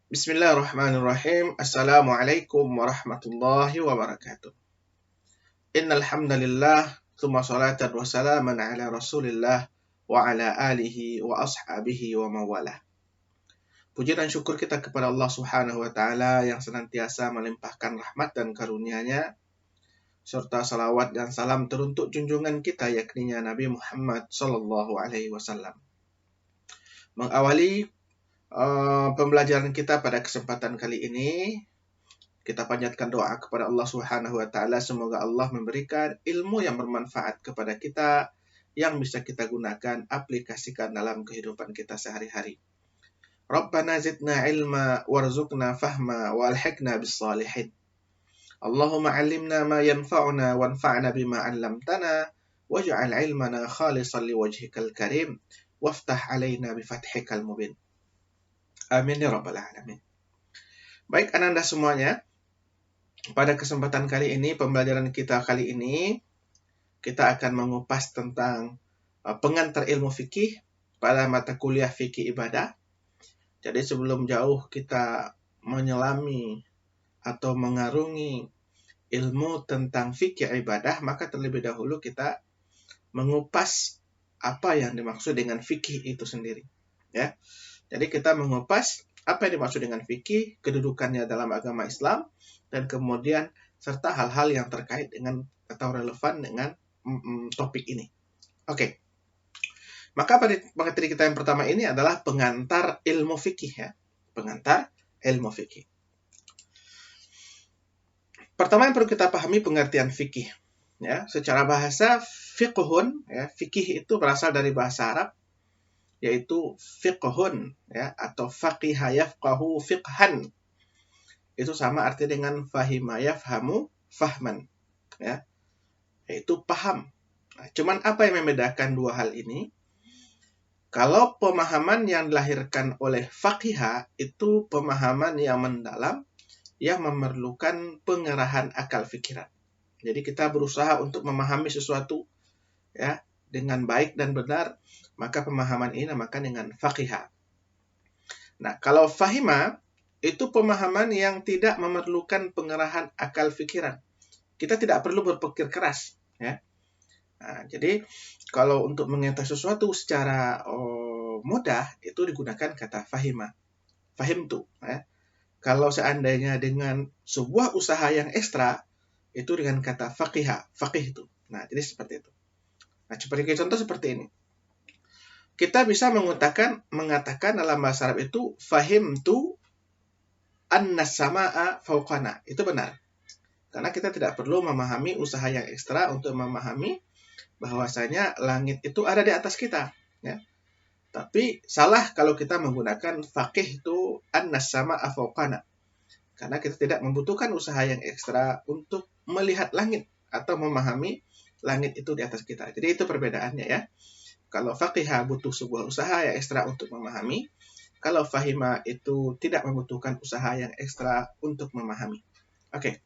Bismillahirrahmanirrahim. Assalamualaikum warahmatullahi wabarakatuh. Innal hamdalillah, tsumma salatan wa salaman ala Rasulillah wa ala alihi wa ashabihi wa mawalah. Puji dan syukur kita kepada Allah Subhanahu wa taala yang senantiasa melimpahkan rahmat dan karunia-Nya serta salawat dan salam teruntuk junjungan kita yakni Nabi Muhammad sallallahu alaihi wasallam. Mengawali pembelajaran kita pada kesempatan kali ini, kita panjatkan doa kepada Allah Subhanahu wa taala semoga Allah memberikan ilmu yang bermanfaat kepada kita yang bisa kita gunakan, aplikasikan dalam kehidupan kita sehari-hari. Rabbana zidna ilma warzuqna fahma walhiqna bis salihin. Allahumma 'allimna ma yanfa'una wanfa'na bima 'allamtana waj'al 'ilmana khalisan liwajhikal karim waftah 'alaina bi fathikal mubin. Amin ya rabbal alamin. Baik ananda semuanya, pada kesempatan kali ini, pembelajaran kita kali ini, kita akan mengupas tentang pengantar ilmu fikih pada mata kuliah fikih ibadah. Jadi sebelum jauh kita menyelami atau mengarungi ilmu tentang fikih ibadah, maka terlebih dahulu kita mengupas apa yang dimaksud dengan fikih itu sendiri. Ya. Jadi kita mengupas apa yang dimaksud dengan fikih, kedudukannya dalam agama Islam, dan kemudian serta hal-hal yang terkait dengan atau relevan dengan topik ini. Oke. Maka pada materi kita yang pertama ini adalah pengantar ilmu fikih ya. Pengantar ilmu fikih. Pertama yang perlu kita pahami pengertian fikih. Ya, secara bahasa fiqhun, ya, fikih itu berasal dari bahasa Arab yaitu fiqhun ya, atau faqiha yafqahu fiqhan. Itu sama arti dengan fahima yafhamu fahman ya, yaitu paham. Nah, cuman apa yang membedakan dua hal ini? Kalau pemahaman yang dilahirkan oleh faqiha itu pemahaman yang mendalam yang memerlukan pengerahan akal pikiran. Jadi kita berusaha untuk memahami sesuatu ya dengan baik dan benar, maka pemahaman ini namakan dengan faqiha. Nah, kalau fahima itu pemahaman yang tidak memerlukan pengerahan akal pikiran. Kita tidak perlu berpikir keras, ya. Nah, jadi kalau untuk mengetahui sesuatu secara mudah itu digunakan kata fahima, fahimtu. Ya. Kalau seandainya dengan sebuah usaha yang ekstra itu dengan kata faqiha, faqih itu. Nah, jadi seperti itu. Nah, seperti contoh seperti ini. Kita bisa mengatakan dalam bahasa Arab itu fahimtu annas samaa fawqana. Itu benar. Karena kita tidak perlu memahami usaha yang ekstra untuk memahami bahwasanya langit itu ada di atas kita, ya. Tapi salah kalau kita menggunakan faqih itu annas samaa fawqana. Karena kita tidak membutuhkan usaha yang ekstra untuk melihat langit atau memahami langit itu di atas kita. Jadi itu perbedaannya ya. Kalau faqihah butuh sebuah usaha yang ekstra untuk memahami. Kalau fahima itu tidak membutuhkan usaha yang ekstra untuk memahami. Oke.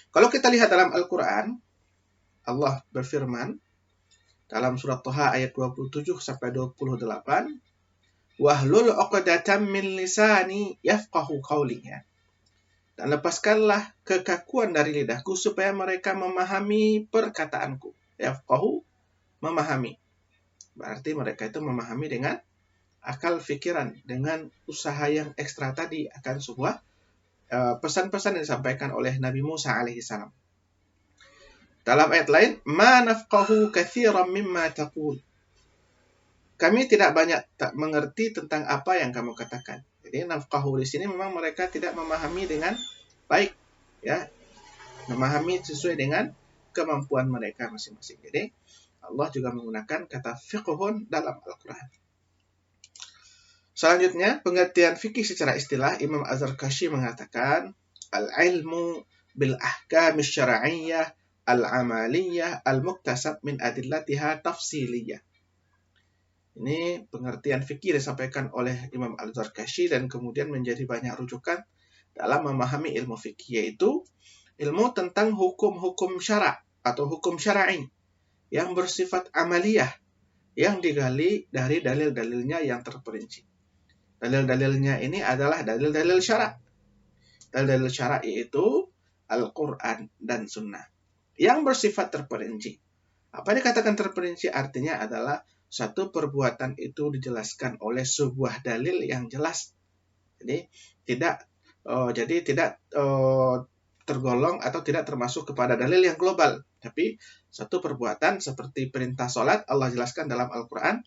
Kalau kita lihat dalam Al-Quran, Allah berfirman dalam surat Thaha ayat 27 sampai 28, wahlul 'uqdatam min lisani yafqahu qawli. Dan lepaskanlah kekakuan dari lidahku supaya mereka memahami perkataanku. Yafqahu, memahami. Berarti mereka itu memahami dengan akal fikiran, dengan usaha yang ekstra tadi akan sebuah pesan-pesan yang disampaikan oleh Nabi Musa alaihissalam. Dalam ayat lain, ma nafqahu katsiran mimma taqul. Kami tidak banyak mengerti tentang apa yang kamu katakan. Jadi nafqahu di sini memang mereka tidak memahami dengan baik, ya, memahami sesuai dengan kemampuan mereka masing-masing. Jadi Allah juga menggunakan kata fiqhun dalam Al-Quran. Selanjutnya, pengertian fikih secara istilah, Imam Az-Zarkashi mengatakan al-ilmu bil ahkam syar'iyyah al-amaliyah al-muktasab min adillatiha tafsiliyah. Ini pengertian fikih disampaikan oleh Imam Az-Zarkashi dan kemudian menjadi banyak rujukan dalam memahami ilmu fikih, yaitu ilmu tentang hukum-hukum syara' atau hukum syar'i yang bersifat amaliyah, yang digali dari dalil-dalilnya yang terperinci. Dalil-dalilnya ini adalah dalil-dalil syara'. Dalil-dalil syara' yaitu Al-Quran dan Sunnah yang bersifat terperinci. Apa yang dikatakan terperinci artinya adalah satu perbuatan itu dijelaskan oleh sebuah dalil yang jelas. Jadi tidak tergolong atau tidak termasuk kepada dalil yang global. Tapi satu perbuatan seperti perintah sholat Allah jelaskan dalam Al-Quran,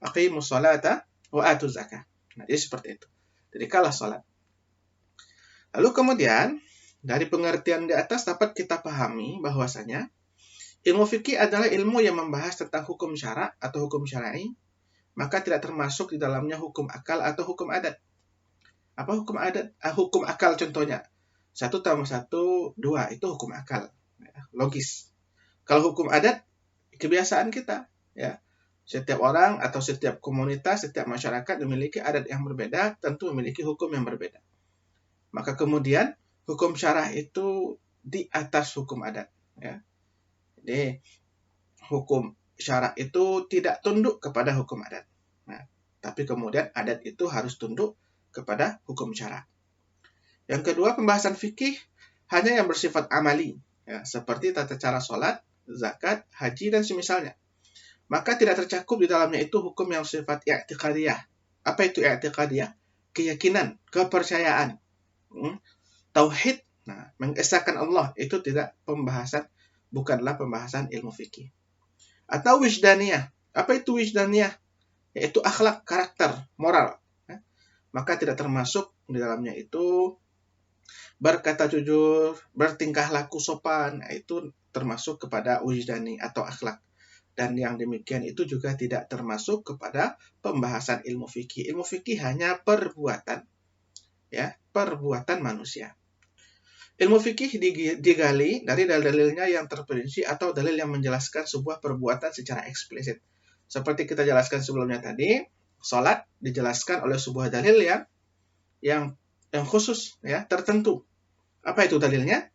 aqimus sholata wa atuz zakah. Nah, jadi seperti itu. Jadi kalah sholat. Lalu kemudian dari pengertian di atas dapat kita pahami bahwasanya ilmu fikih adalah ilmu yang membahas tentang hukum syara' atau hukum syar'i, maka tidak termasuk di dalamnya hukum akal atau hukum adat. Apa hukum adat? Hukum akal contohnya. 1 tambah 1, 2, itu hukum akal. Logis. Kalau hukum adat, kebiasaan kita. Ya. Setiap orang atau setiap komunitas, setiap masyarakat memiliki adat yang berbeda, tentu memiliki hukum yang berbeda. Maka kemudian, hukum syarah itu di atas hukum adat. Ya. Jadi, hukum syarah itu tidak tunduk kepada hukum adat. Nah, tapi kemudian adat itu harus tunduk kepada hukum syarah. Yang kedua, pembahasan fikih hanya yang bersifat amali, ya, seperti tata cara sholat, zakat, haji, dan semisalnya. Maka tidak tercakup di dalamnya itu hukum yang bersifat i'tiqadiyah. Apa itu i'tiqadiyah? Keyakinan, kepercayaan, tauhid, mengesahkan Allah, itu tidak bukanlah pembahasan ilmu fikih. Atau wijdaniyah. Apa itu wijdaniyah? Yaitu akhlak, karakter, moral. Maka tidak termasuk di dalamnya itu berkata jujur, bertingkah laku sopan, itu termasuk kepada wijdani atau akhlak. Dan yang demikian itu juga tidak termasuk kepada pembahasan ilmu fikih. Ilmu fikih hanya perbuatan, ya, perbuatan manusia. Ilmu fikih digali dari dalil-dalilnya yang terperinci atau dalil yang menjelaskan sebuah perbuatan secara eksplisit. Seperti kita jelaskan sebelumnya tadi, sholat dijelaskan oleh sebuah dalil yang khusus, ya, tertentu. Apa itu dalilnya?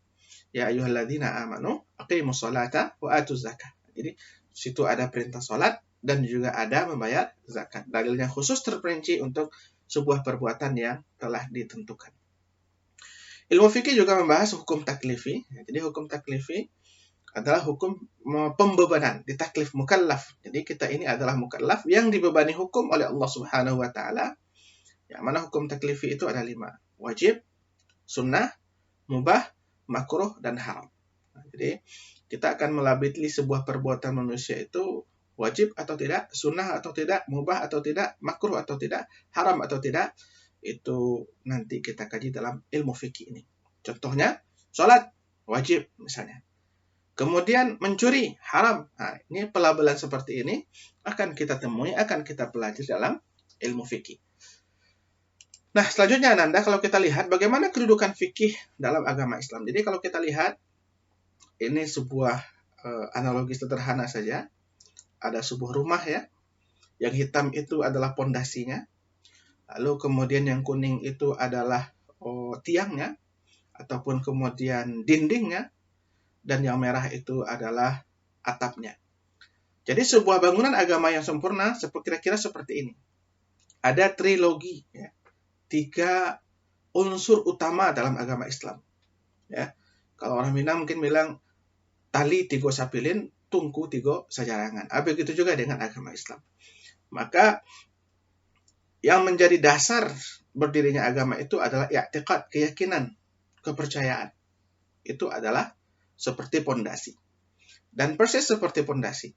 Ya ayyuhalladzina amanu aqimus sholata wa atuz zakah. Jadi situ ada perintah sholat dan juga ada membayar zakat. Dalilnya khusus terperinci untuk sebuah perbuatan yang telah ditentukan. Ilmu fikih juga membahas hukum taklifi. Jadi hukum taklifi adalah hukum pembebanan, ditaklif mukallaf. Jadi kita ini adalah mukallaf yang dibebani hukum oleh Allah Subhanahu wa taala. Yang mana hukum taklifi itu ada 5. Wajib, sunnah, mubah, makruh, dan haram. Jadi kita akan melabeli sebuah perbuatan manusia itu wajib atau tidak, sunnah atau tidak, mubah atau tidak, makruh atau tidak, haram atau tidak. Itu nanti kita kaji dalam ilmu fikih ini. Contohnya, sholat wajib misalnya. Kemudian mencuri haram. Nah, ini pelabelan seperti ini akan kita temui, akan kita pelajari dalam ilmu fikih. Nah, selanjutnya Ananda, kalau kita lihat bagaimana kedudukan fikih dalam agama Islam. Jadi kalau kita lihat, ini sebuah analogi sederhana saja. Ada sebuah rumah, ya. Yang hitam itu adalah pondasinya. Lalu kemudian yang kuning itu adalah tiangnya. Ataupun kemudian dindingnya. Dan yang merah itu adalah atapnya. Jadi sebuah bangunan agama yang sempurna kira-kira seperti ini. Ada trilogi, ya. 3 unsur utama dalam agama Islam. Ya. Kalau orang Minang mungkin bilang tali 3 sapilin, tungku 3 sajarangan. Begitu juga dengan agama Islam. Maka yang menjadi dasar berdirinya agama itu adalah i'tiqad, keyakinan, kepercayaan. Itu adalah seperti pondasi. Dan persis seperti pondasi.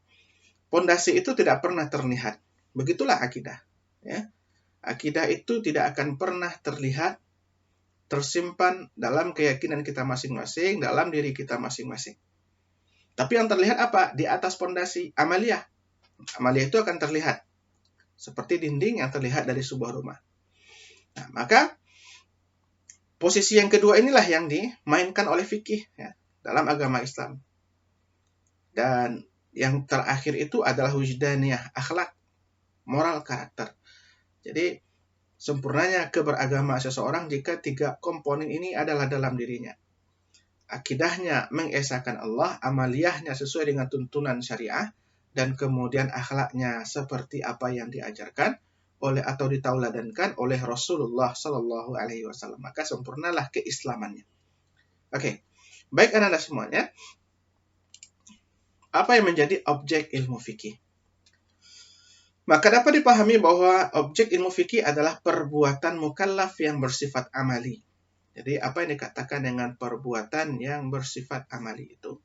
Pondasi itu tidak pernah terlihat. Begitulah akidah, ya. Akidah itu tidak akan pernah terlihat, tersimpan dalam keyakinan kita masing-masing, dalam diri kita masing-masing. Tapi yang terlihat apa? Di atas pondasi amaliyah. Amaliyah itu akan terlihat. Seperti dinding yang terlihat dari sebuah rumah. Nah, maka posisi yang kedua inilah yang dimainkan oleh fikih, ya, dalam agama Islam. Dan yang terakhir itu adalah wujdaniyah, akhlak, moral, karakter. Jadi, sempurnanya keberagamaan seseorang jika 3 komponen ini adalah dalam dirinya. Akidahnya mengesahkan Allah, amaliyahnya sesuai dengan tuntunan syariah, dan kemudian akhlaknya seperti apa yang diajarkan oleh atau ditauladankan oleh Rasulullah Shallallahu Alaihi Wasallam, maka sempurnalah keislamannya. Oke, baik anak-anak semuanya, apa yang menjadi objek ilmu fikih? Maka dapat dipahami bahwa objek ilmu fikih adalah perbuatan mukallaf yang bersifat amali. Jadi apa yang dikatakan dengan perbuatan yang bersifat amali itu?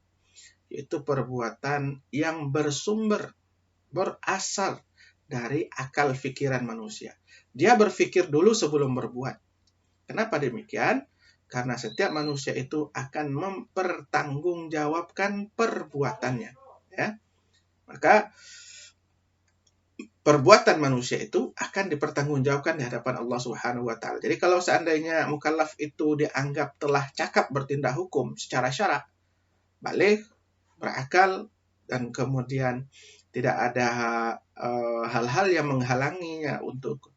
Yaitu perbuatan yang berasal dari akal pikiran manusia. Dia berpikir dulu sebelum berbuat. Kenapa demikian? Karena setiap manusia itu akan mempertanggungjawabkan perbuatannya. Ya. Maka perbuatan manusia itu akan dipertanggungjawabkan di hadapan Allah Subhanahu wa taala. Jadi kalau seandainya mukallaf itu dianggap telah cakap bertindak hukum secara syara, balik, berakal, dan kemudian tidak ada hal-hal yang menghalanginya untuk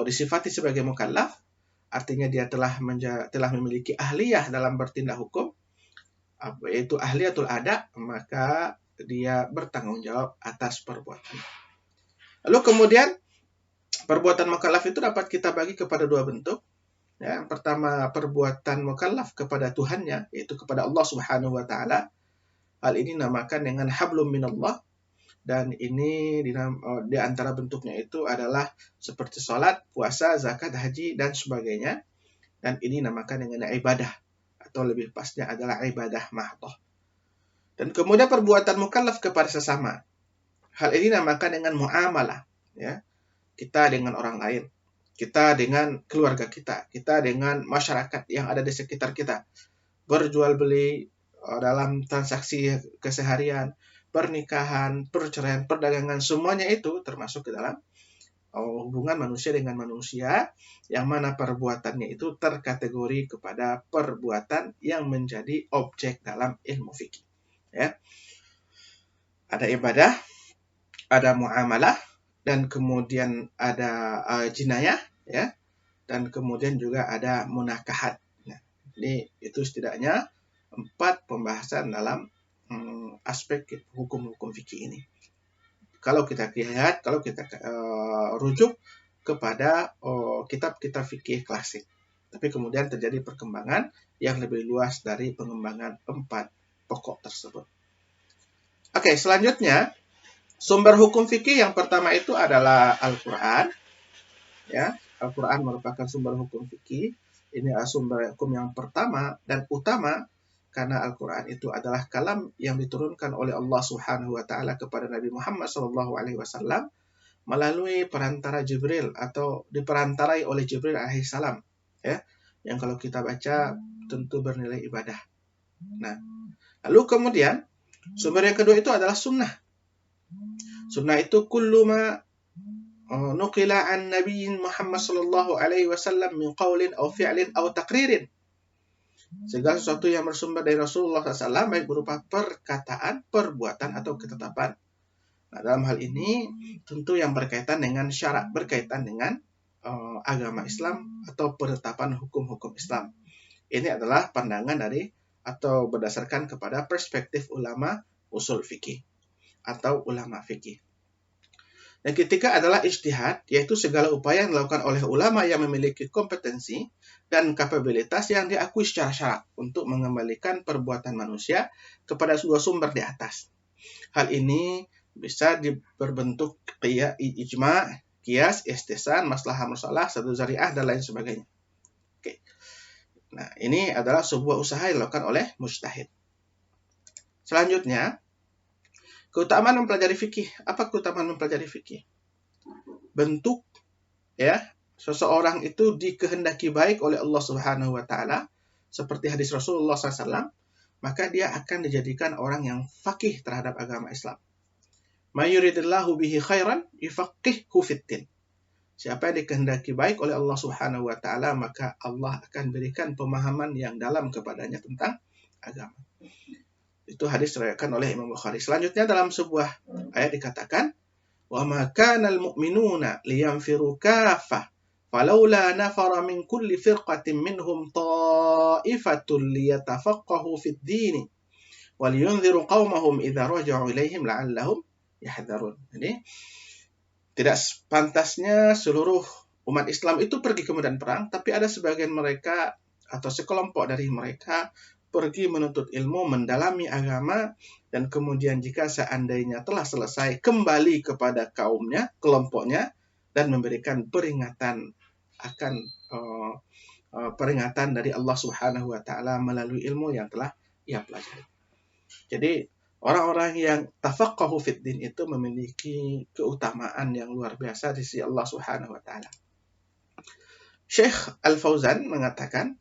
disifati sebagai mukallaf, artinya dia telah memiliki ahliyah dalam bertindak hukum, yaitu ahliyatul ada, maka dia bertanggung jawab atas perbuatan. Lalu kemudian perbuatan mukallaf itu dapat kita bagi kepada dua bentuk. Ya, yang pertama perbuatan mukallaf kepada Tuhannya, yaitu kepada Allah Subhanahu wa taala. Hal ini dinamakan dengan hablum minallah, dan ini di antara bentuknya itu adalah seperti salat, puasa, zakat, haji dan sebagainya. Dan ini dinamakan dengan ibadah, atau lebih pasnya adalah ibadah mahdhah. Dan kemudian perbuatan mukallaf kepada sesama. Hal ini dinamakan dengan muamalah, ya. Kita dengan orang lain, kita dengan keluarga kita dengan masyarakat yang ada di sekitar kita. Berjual beli dalam transaksi keseharian, pernikahan, perceraian, perdagangan, semuanya itu termasuk ke dalam hubungan manusia dengan manusia, yang mana perbuatannya itu terkategori kepada perbuatan yang menjadi objek dalam ilmu fikih. Ya. Ada ibadah, ada muamalah, dan kemudian ada jinayah, ya, dan kemudian juga ada munakahat. Nah, ini itu setidaknya 4 pembahasan dalam aspek hukum-hukum fikih ini. Kalau kita lihat, kalau kita rujuk kepada kitab-kitab fikih klasik, tapi kemudian terjadi perkembangan yang lebih luas dari pengembangan 4 pokok tersebut. Oke, selanjutnya sumber hukum fikih yang pertama itu adalah Al-Quran. Ya, Al-Quran merupakan sumber hukum fikih. Ini adalah sumber hukum yang pertama dan utama, karena Al-Quran itu adalah kalam yang diturunkan oleh Allah Subhanahu wa taala kepada Nabi Muhammad SAW melalui perantara Jibril, atau diperantarai oleh Jibril alaihissalam, ya, yang kalau kita baca tentu bernilai ibadah. Nah, lalu kemudian sumber yang kedua itu adalah sunnah. Sunnah itu kullu ma nuqila an nabiyyin Muhammad sallallahu alaihi wasallam min qaulin aw fi'lin aw taqririn. Segala sesuatu yang bersumber dari Rasulullah SAW, baik berupa perkataan, perbuatan, atau ketetapan. Nah, dalam hal ini tentu yang berkaitan dengan syarak, berkaitan dengan agama Islam atau penetapan hukum-hukum Islam. Ini adalah pandangan dari atau berdasarkan kepada perspektif ulama usul fikih atau ulama fikih. Yang ketiga adalah ijtihad, yaitu segala upaya yang dilakukan oleh ulama yang memiliki kompetensi dan kapabilitas yang diakui secara syarak untuk mengembalikan perbuatan manusia kepada sebuah sumber di atas. Hal ini bisa berbentuk ijma, qiyas, istihsan, maslahah mursalah, sadu zari'ah, dan lain sebagainya. Oke. Nah, ini adalah sebuah usaha yang dilakukan oleh mujtahid. Selanjutnya, keutamaan mempelajari fikih. Apa keutamaan mempelajari fikih? Bentuk, ya, seseorang itu dikehendaki baik oleh Allah Subhanahu wa taala, seperti hadis Rasulullah SAW, maka dia akan dijadikan orang yang faqih terhadap agama Islam. May yuridillahu bihi khairan yufaqqihhu fiddin. Siapa yang dikehendaki baik oleh Allah Subhanahu wa taala, maka Allah akan berikan pemahaman yang dalam kepadanya tentang agama. Itu hadis diriwayatkan oleh Imam Bukhari. Selanjutnya dalam sebuah ayat dikatakan, "Wa ma kana al-mu'minuna liyanfiru kaffah, falaula nafara min kulli firqatin minhum ta'ifatun liyatafaqahu fid din, wa liyunziru qaumahum idza raja'u ilaihim la'allahum yahdharun." Jadi Tidak pantasnya seluruh umat Islam itu pergi ke medan perang, tapi ada sebagian mereka atau sekelompok dari mereka pergi menuntut ilmu, mendalami agama, dan kemudian jika seandainya telah selesai, kembali kepada kaumnya, kelompoknya, dan memberikan peringatan akan peringatan dari Allah Subhanahu wa Ta'ala melalui ilmu yang telah ia pelajari. Jadi orang-orang yang tafaqahu fid din itu memiliki keutamaan yang luar biasa di sisi Allah Subhanahu wa Ta'ala. Syekh Al-Fauzan mengatakan,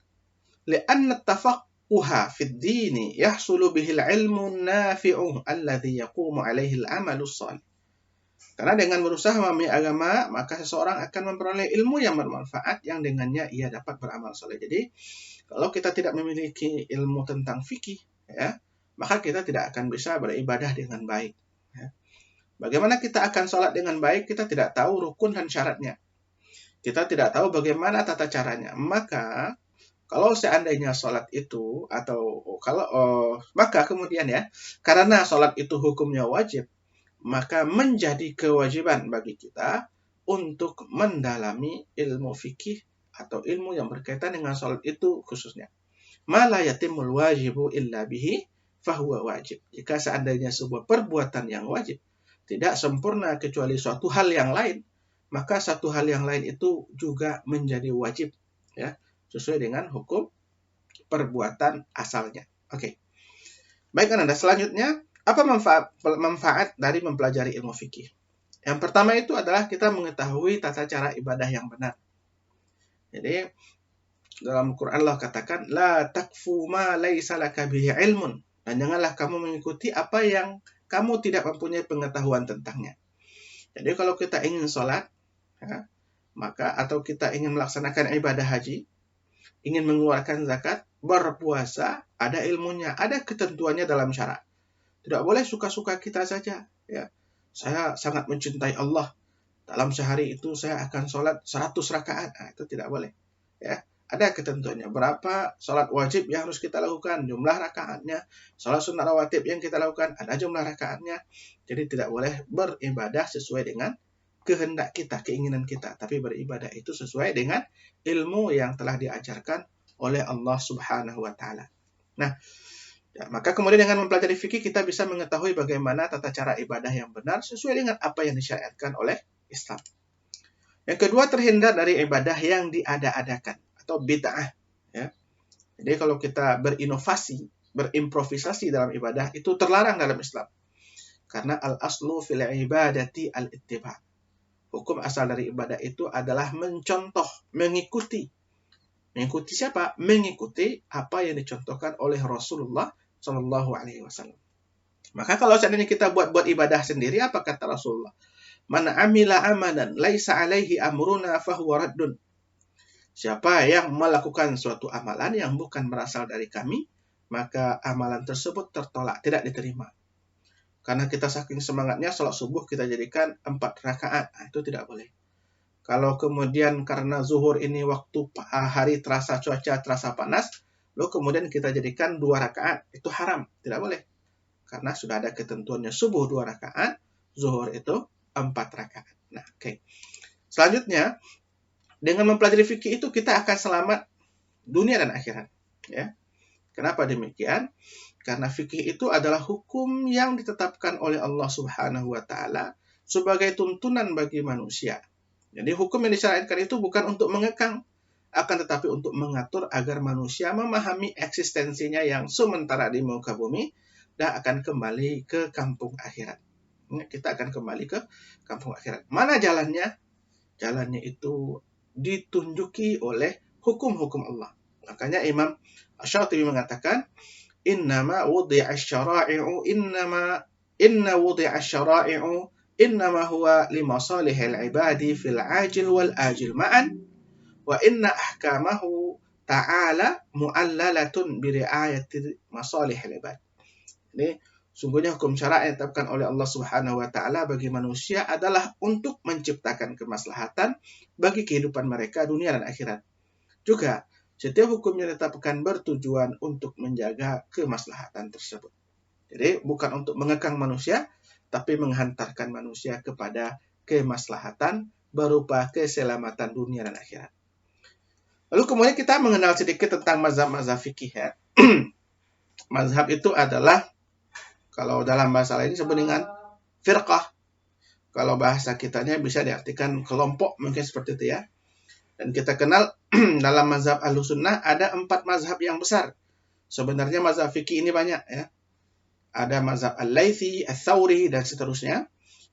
"Li'anna tafaqquha fid din yahsulu bihi al-'ilmu an-nafi'u alladhi yaqumu 'alaihi al-'amalu as-shalih." Karena dengan berusaha memahami agama, maka seseorang akan memperoleh ilmu yang bermanfaat yang dengannya ia dapat beramal saleh. Jadi, kalau kita tidak memiliki ilmu tentang fikih, ya, maka kita tidak akan bisa beribadah dengan baik. Ya. Bagaimana kita akan sholat dengan baik? Kita tidak tahu rukun dan syaratnya. Kita tidak tahu bagaimana tata caranya. Maka, kalau seandainya sholat itu, maka kemudian ya, karena sholat itu hukumnya wajib, maka menjadi kewajiban bagi kita untuk mendalami ilmu fikih atau ilmu yang berkaitan dengan sholat itu khususnya. Ma la yatimul wajibu illa bihi fahuwa wajib. Jika seandainya sebuah perbuatan yang wajib tidak sempurna kecuali suatu hal yang lain, maka satu hal yang lain itu juga menjadi wajib, ya, sesuai dengan hukum perbuatan asalnya. Oke. Baik, Anda, selanjutnya apa manfaat dari mempelajari ilmu fikih? Yang pertama itu adalah kita mengetahui tata cara ibadah yang benar. Jadi dalam Quran Allah katakan, la takfu ma laisa laka bihi ilmun. Dan janganlah kamu mengikuti apa yang kamu tidak mempunyai pengetahuan tentangnya. Jadi kalau kita ingin sholat, ya, atau kita ingin melaksanakan ibadah haji, ingin mengeluarkan zakat, berpuasa, ada ilmunya, ada ketentuannya dalam syarat. Tidak boleh suka-suka kita saja. Ya. Saya sangat mencintai Allah. Dalam sehari itu saya akan sholat 100 rakaat. Nah, itu tidak boleh. Ya. Ada ketentuannya. Berapa sholat wajib yang harus kita lakukan. Jumlah rakaatnya. Sholat sunnah rawatib yang kita lakukan. Ada jumlah rakaatnya. Jadi tidak boleh beribadah sesuai dengan kehendak kita, keinginan kita. Tapi beribadah itu sesuai dengan ilmu yang telah diajarkan oleh Allah Subhanahu wa Ta'ala. Nah, ya, maka kemudian dengan mempelajari fikih kita bisa mengetahui bagaimana tata cara ibadah yang benar sesuai dengan apa yang disyariatkan oleh Islam. Yang kedua, terhindar dari ibadah yang diada-adakan atau bid'ah. Ya. Jadi kalau kita berinovasi, berimprovisasi dalam ibadah itu terlarang dalam Islam. Karena al-aslu fil ibadati al-ittiba. Hukum asal dari ibadah itu adalah mencontoh, mengikuti. Mengikuti siapa? Mengikuti apa yang dicontohkan oleh Rasulullah Shallallahu Alaihi Wasallam. Maka kalau seandainya kita buat ibadah sendiri, apa kata Rasulullah? Man amila amalan laisa alaihi amruna fahuwa raddun. Siapa yang melakukan suatu amalan yang bukan berasal dari kami, maka amalan tersebut tertolak, tidak diterima. Karena kita saking semangatnya, sholat subuh kita jadikan 4 rakaat. Nah, itu tidak boleh. Kalau kemudian karena zuhur ini waktu hari terasa, cuaca terasa panas, lalu kemudian kita jadikan 2 rakaat, itu haram, tidak boleh. Karena sudah ada ketentuannya, subuh 2 rakaat, zuhur itu 4 rakaat. Nah, oke. Selanjutnya, dengan mempelajari fikih itu kita akan selamat dunia dan akhirat. Ya. Kenapa demikian? Karena fikih itu adalah hukum yang ditetapkan oleh Allah Subhanahu wa Ta'ala sebagai tuntunan bagi manusia. Jadi hukum yang disyariatkan itu bukan untuk mengekang, akan tetapi untuk mengatur agar manusia memahami eksistensinya yang sementara di muka bumi dan akan kembali ke kampung akhirat. Kita akan kembali ke kampung akhirat. Mana jalannya? Jalannya itu ditunjuki oleh hukum-hukum Allah. Makanya Imam Asy-Syatibi mengatakan, innama wudi'a asy-syara'i'u inna wudi'a asy-syara'i'u innama huwa limasalihil ibadi fil ajil wal ajil ma'an wa inna ahkamahu ta'ala mu'allalatun biri'ayati masalihil ibad. Ini sungguhnya hukum syara' yang ditetapkan oleh Allah Subhanahu wa Ta'ala bagi manusia adalah untuk menciptakan kemaslahatan bagi kehidupan mereka dunia dan akhirat. Juga setiap hukum yang ditetapkan bertujuan untuk menjaga kemaslahatan tersebut. Jadi bukan untuk mengekang manusia, tapi menghantarkan manusia kepada kemaslahatan berupa keselamatan dunia dan akhirat. Lalu kemudian kita mengenal sedikit tentang mazhab-mazhab fikih ya. Mazhab itu adalah, kalau dalam bahasa lain disebut dengan firqah. Kalau bahasa kitanya bisa diartikan kelompok, mungkin seperti itu ya. Dan kita kenal dalam mazhab Ahlussunnah ada 4 mazhab yang besar. Sebenarnya mazhab fikih ini banyak ya. Ada mazhab Al-Laythi, Al-Thawri, dan seterusnya.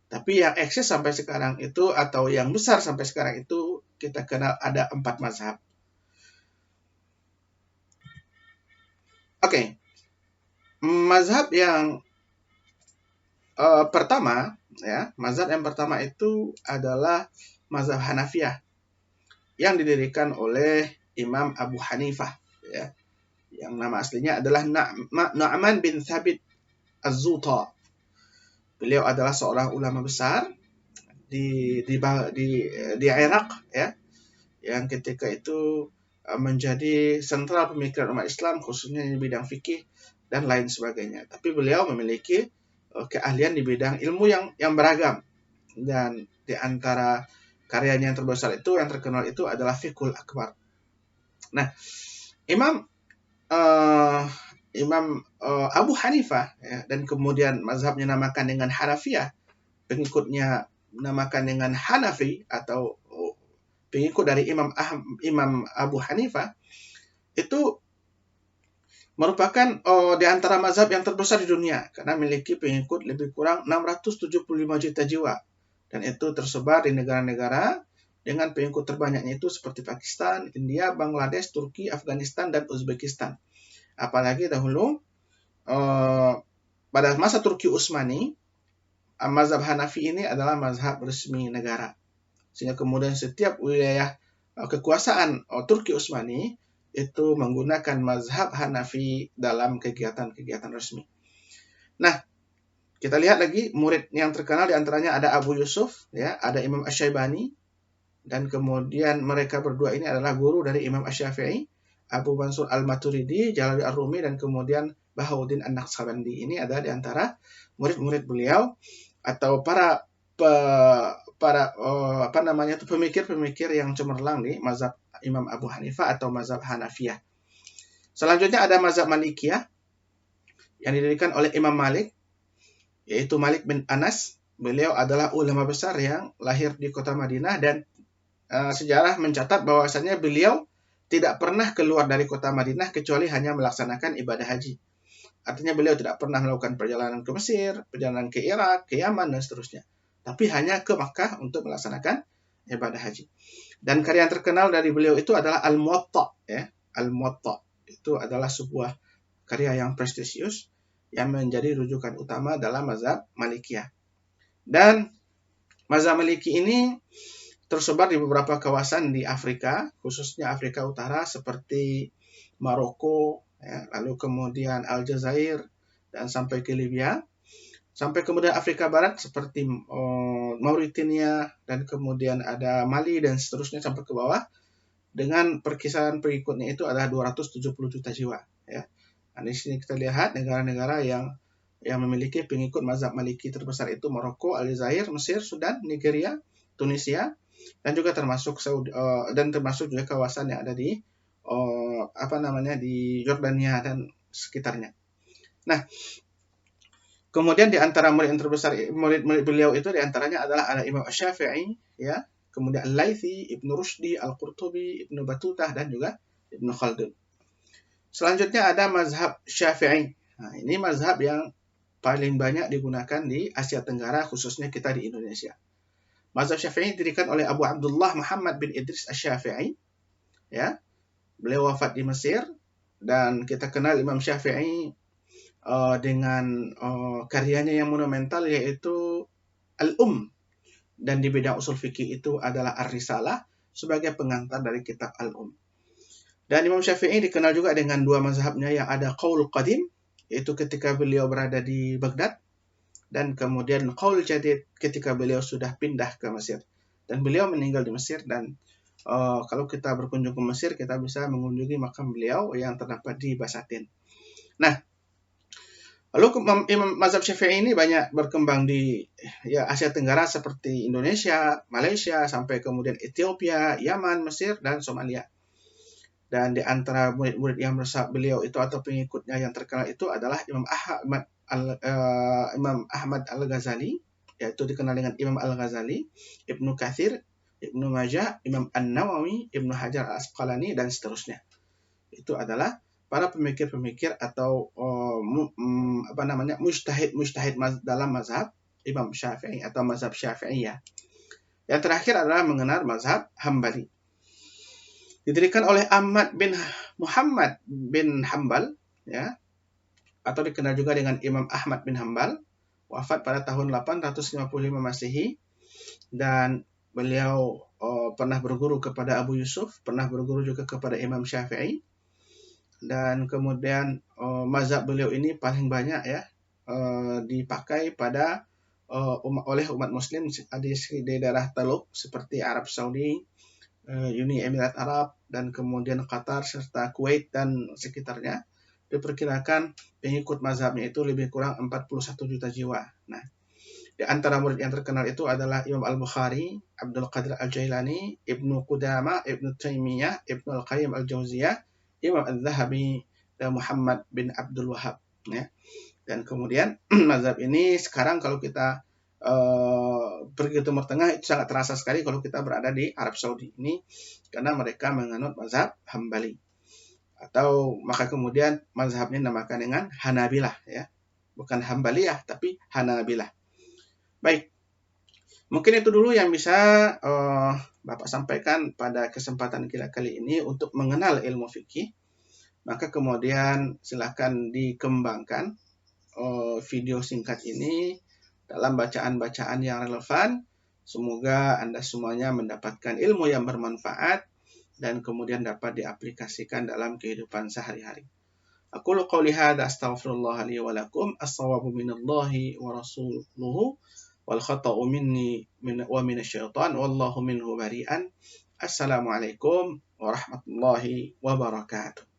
Tapi yang eksis sampai sekarang itu, atau yang besar sampai sekarang itu, kita kenal ada 4 mazhab. Oke. Mazhab yang pertama, ya, mazhab yang pertama itu adalah mazhab Hanafiyah yang didirikan oleh Imam Abu Hanifah, ya, yang nama aslinya adalah Nu'man bin Thabit Az-Zuta. Beliau adalah seorang ulama besar di Irak, ya, yang ketika itu menjadi sentral pemikiran umat Islam, khususnya di bidang fikih dan lain sebagainya. Tapi beliau memiliki keahlian di bidang ilmu yang beragam, dan di antara karyanya yang terbesar itu, yang terkenal itu adalah Fiqhul Akbar. Nah, Imam Abu Hanifah, ya, dan kemudian mazhabnya namakan dengan Hanafiyah, pengikutnya namakan dengan Hanafi, atau pengikut dari Imam Abu Hanifah, itu merupakan di antara mazhab yang terbesar di dunia karena memiliki pengikut lebih kurang 675 juta jiwa, dan itu tersebar di negara-negara dengan pengikut terbanyaknya itu seperti Pakistan, India, Bangladesh, Turki, Afghanistan, dan Uzbekistan. Apalagi dahulu pada masa Turki Utsmani, mazhab Hanafi ini adalah mazhab resmi negara, sehingga kemudian setiap wilayah kekuasaan Turki Utsmani itu menggunakan mazhab Hanafi dalam kegiatan-kegiatan resmi. Nah, kita lihat lagi murid yang terkenal di antaranya ada Abu Yusuf, ya, ada Imam Asy-Syaibani, dan kemudian mereka berdua ini adalah guru dari Imam Asy-Syafi'i, Abu Mansur Al-Maturidi, Jalaluddin Ar-Rumi, dan kemudian Bahauddin An-Naqsabandi. Ini adalah di antara murid-murid beliau atau para pemikir-pemikir yang cemerlang di mazhab Imam Abu Hanifah atau mazhab Hanafiyah. Selanjutnya ada mazhab Malikiyah yang didirikan oleh Imam Malik, yaitu Malik bin Anas. Beliau adalah ulama besar yang lahir di kota Madinah, dan sejarah mencatat bahwasannya beliau tidak pernah keluar dari kota Madinah kecuali hanya melaksanakan ibadah haji. Artinya beliau tidak pernah melakukan perjalanan ke Mesir, perjalanan ke Irak, ke Yaman, dan seterusnya. Tapi hanya ke Makkah untuk melaksanakan ibadah haji. Dan karya yang terkenal dari beliau itu adalah Al-Muwatta, ya. Al-Muwatta itu adalah sebuah karya yang prestisius yang menjadi rujukan utama dalam mazhab Malikiyah. Dan mazhab Maliki ini tersebar di beberapa kawasan di Afrika, khususnya Afrika Utara seperti Maroko, ya, lalu kemudian Aljazair, dan sampai ke Libya, sampai kemudian Afrika Barat seperti Mauritania, dan kemudian ada Mali, dan seterusnya sampai ke bawah, dengan perkisaran pengikutnya itu adalah 270 juta jiwa, ya. Nah, di sini kita lihat negara-negara yang memiliki pengikut mazhab Maliki terbesar itu Maroko, Aljazair, Mesir, Sudan, Nigeria, Tunisia, dan juga termasuk juga kawasan yang ada di di Yordania dan sekitarnya. Nah, kemudian di antara murid yang terbesar, murid-murid beliau itu diantaranya adalah ada Imam Asy-Syafi'i, ya, kemudian Al-Laythi, Ibnu Rushdi, Al-Qurtubi, Ibnu Battutah, dan juga Ibnu Khaldun. Selanjutnya ada mazhab Syafi'i. Nah, ini mazhab yang paling banyak digunakan di Asia Tenggara, khususnya kita di Indonesia. Mazhab Syafi'i didirikan oleh Abu Abdullah Muhammad bin Idris Asy-Syafi'i, ya. Beliau wafat di Mesir, dan kita kenal Imam Syafi'i dengan karyanya yang monumental, yaitu dan di bidang usul fikih itu adalah Ar-Risalah sebagai pengantar dari kitab Dan Imam Syafi'i dikenal juga dengan dua mazhabnya, yang ada Qaul Qadim, yaitu ketika beliau berada di Baghdad, dan kemudian Qaul Jadid ketika beliau sudah pindah ke Mesir. Dan beliau meninggal di Mesir, dan kalau kita berkunjung ke Mesir, kita bisa mengunjungi makam beliau yang terdapat di Basatin. Nah, Lalu Imam mazhab Syafi'i ini banyak berkembang di Asia Tenggara seperti Indonesia, Malaysia, sampai kemudian Ethiopia, Yaman, Mesir, dan Somalia. Dan di antara murid-murid yang bersama beliau itu atau pengikutnya yang terkenal itu adalah Imam Ahmad Al-Ghazali, yaitu dikenal dengan Imam Al-Ghazali, Ibnu Katsir, Ibnu Majah, Imam An-Nawawi, Ibnu Hajar Al-Asqalani, dan seterusnya. Itu adalah para pemikir-pemikir atau mujtahid dalam mazhab Imam Syafi'i atau mazhab Syafi'iyah. Yang terakhir adalah mengenal mazhab Hambali. Didirikan oleh Ahmad bin Muhammad bin Hambal, ya, atau dikenal juga dengan Imam Ahmad bin Hambal, wafat pada tahun 855 Masehi, dan beliau pernah berguru kepada Abu Yusuf, pernah berguru juga kepada Imam Syafi'i, dan kemudian mazhab beliau ini paling banyak dipakai pada oleh umat Muslim di daerah Teluk seperti Arab Saudi, Uni Emirat Arab, dan kemudian Qatar serta Kuwait dan sekitarnya. Diperkirakan pengikut mazhabnya itu lebih kurang 41 juta jiwa. Nah, di antara murid yang terkenal itu adalah Imam Al-Bukhari, Abdul Qadir Al-Jailani, Ibnu Qudamah, Ibnu Taimiyah, Ibnu Al-Qayyim Al-Jauziyah, Imam Al-Zahabi, dan Muhammad bin Abdul Wahab. Ya. Dan kemudian mazhab ini sekarang kalau kita pergi ke Timur Tengah itu sangat terasa sekali kalau kita berada di Arab Saudi ini, karena mereka menganut mazhab Hambali. Atau maka kemudian mazhabnya dinamakan dengan Hanabilah, ya. Bukan Hambaliyah tapi Hanabilah. Baik. Mungkin itu dulu yang bisa Bapak sampaikan pada kesempatan kita kali ini untuk mengenal ilmu fikih. Maka kemudian silakan dikembangkan video singkat ini dalam bacaan-bacaan yang relevan. Semoga Anda semuanya mendapatkan ilmu yang bermanfaat dan kemudian dapat diaplikasikan dalam kehidupan sehari-hari. Aqulu qawli hadza astaghfirullah li wa lakum, as-shawabu minallahi wa rasuluhu wal khata'u minni wa minasyaitan wallahu minhu bari'an. Assalamualaikum warahmatullahi wabarakatuh.